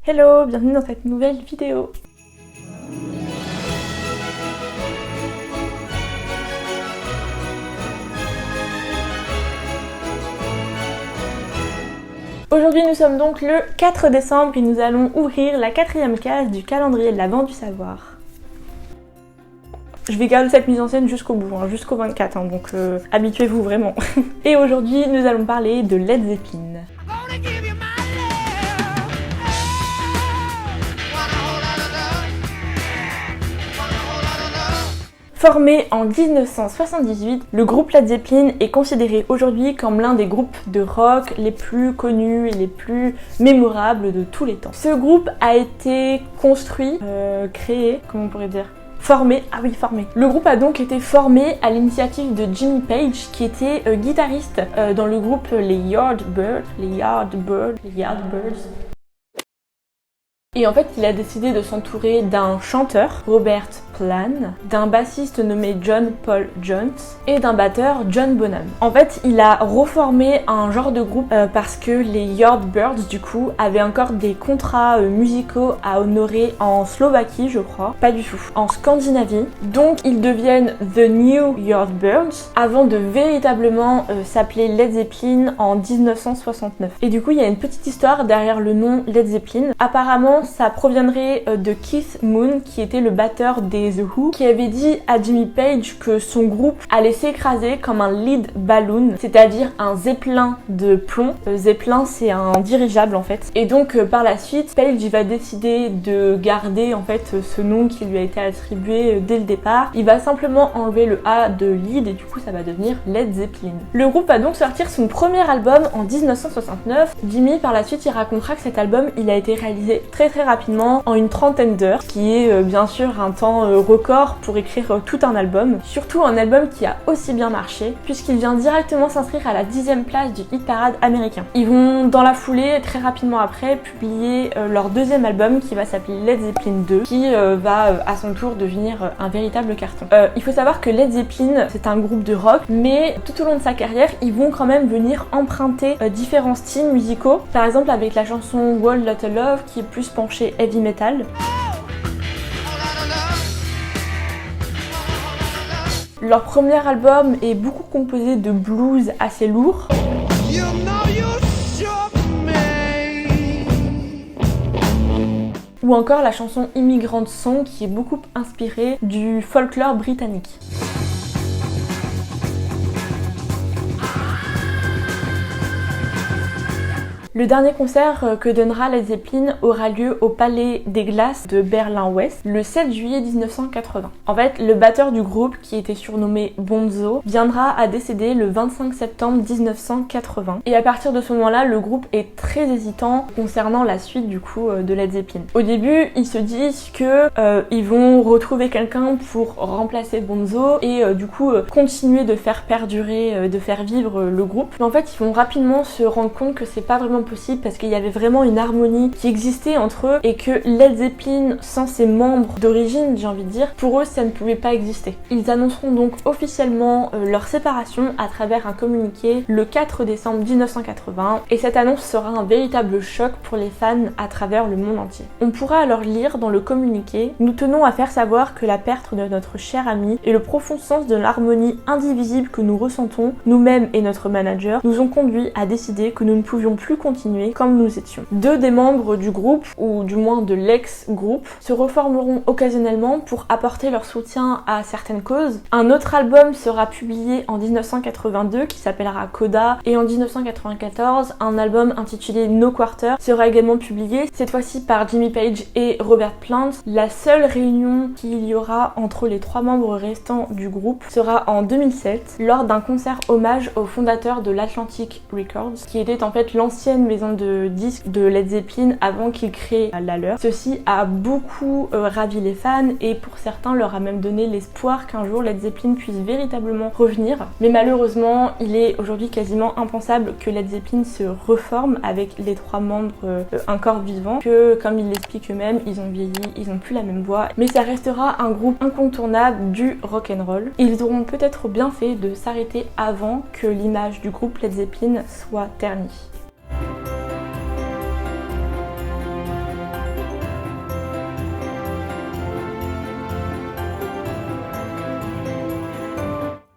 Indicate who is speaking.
Speaker 1: Hello, bienvenue dans cette nouvelle vidéo. Aujourd'hui nous sommes donc le 4 décembre et nous allons ouvrir la 4e case du calendrier de l'Avent du savoir. Je vais garder cette mise en scène jusqu'au bout, jusqu'au 24, donc habituez-vous vraiment. Et aujourd'hui nous allons parler de Led Zeppelin. Formé en 1978, le groupe Led Zeppelin est considéré aujourd'hui comme l'un des groupes de rock les plus connus et les plus mémorables de tous les temps. Ce groupe a été construit, créé, comment on pourrait dire, formé. Le groupe a donc été formé à l'initiative de Jimmy Page, qui était guitariste dans le groupe les Yardbirds. Et en fait, il a décidé de s'entourer d'un chanteur, Robert Plant, d'un bassiste nommé John Paul Jones et d'un batteur, John Bonham. En fait, il a reformé un genre de groupe parce que les Yardbirds, du coup, avaient encore des contrats musicaux à honorer en Slovaquie, je crois. Pas du tout. En Scandinavie. Donc, ils deviennent The New Yardbirds avant de véritablement s'appeler Led Zeppelin en 1969. Et du coup, il y a une petite histoire derrière le nom Led Zeppelin. Apparemment, ça proviendrait de Keith Moon, qui était le batteur des The Who, qui avait dit à Jimmy Page que son groupe allait s'écraser comme un lead balloon, c'est-à-dire un zeppelin de plomb. Zeppelin, c'est un dirigeable en fait. Et donc par la suite, Page va décider de garder en fait ce nom qui lui a été attribué dès le départ. Il va simplement enlever le A de lead et du coup ça va devenir Led Zeppelin. Le groupe va donc sortir son premier album en 1969. Jimmy par la suite il racontera que cet album il a été réalisé très rapidement en une trentaine d'heures, qui est bien sûr un temps record pour écrire tout un album, surtout un album qui a aussi bien marché puisqu'il vient directement s'inscrire à la 10e place du hit parade américain. Ils vont dans la foulée très rapidement après publier leur deuxième album qui va s'appeler Led Zeppelin 2 qui va à son tour devenir un véritable carton. Il faut savoir que Led Zeppelin c'est un groupe de rock, mais tout au long de sa carrière ils vont quand même venir emprunter différents styles musicaux, par exemple avec la chanson Whole Lotta Love qui est plus penché heavy metal. Leur premier album est beaucoup composé de blues assez lourd. Ou encore la chanson Immigrant Song qui est beaucoup inspirée du folklore britannique. Le dernier concert que donnera Led Zeppelin aura lieu au Palais des Glaces de Berlin-Ouest le 7 juillet 1980. En fait, le batteur du groupe, qui était surnommé Bonzo, viendra à décéder le 25 septembre 1980. Et à partir de ce moment-là, le groupe est très hésitant concernant la suite du coup de Led Zeppelin. Au début, ils se disent que ils vont retrouver quelqu'un pour remplacer Bonzo et du coup continuer de faire perdurer, de faire vivre le groupe. Mais en fait, ils vont rapidement se rendre compte que c'est pas vraiment possible parce qu'il y avait vraiment une harmonie qui existait entre eux et que Led Zeppelin sans ses membres d'origine, j'ai envie de dire, pour eux ça ne pouvait pas exister. Ils annonceront donc officiellement leur séparation à travers un communiqué le 4 décembre 1980 et cette annonce sera un véritable choc pour les fans à travers le monde entier. On pourra alors lire dans le communiqué: nous tenons à faire savoir que la perte de notre cher ami et le profond sens de l'harmonie indivisible que nous ressentons, nous-mêmes et notre manager, nous ont conduit à décider que nous ne pouvions plus continuer comme nous étions. Deux des membres du groupe, ou du moins de l'ex-groupe, se reformeront occasionnellement pour apporter leur soutien à certaines causes. Un autre album sera publié en 1982 qui s'appellera Coda, et en 1994, un album intitulé No Quarter sera également publié, cette fois-ci par Jimmy Page et Robert Plant. La seule réunion qu'il y aura entre les trois membres restants du groupe sera en 2007, lors d'un concert hommage au fondateur de l'Atlantic Records, qui était en fait l'ancienne maison de disques de Led Zeppelin avant qu'ils créent la leur. Ceci a beaucoup ravi les fans et pour certains leur a même donné l'espoir qu'un jour Led Zeppelin puisse véritablement revenir. Mais malheureusement, il est aujourd'hui quasiment impensable que Led Zeppelin se reforme avec les trois membres encore vivants, que comme ils l'expliquent eux-mêmes, ils ont vieilli, ils n'ont plus la même voix, mais ça restera un groupe incontournable du rock'n'roll. Ils auront peut-être bien fait de s'arrêter avant que l'image du groupe Led Zeppelin soit ternie.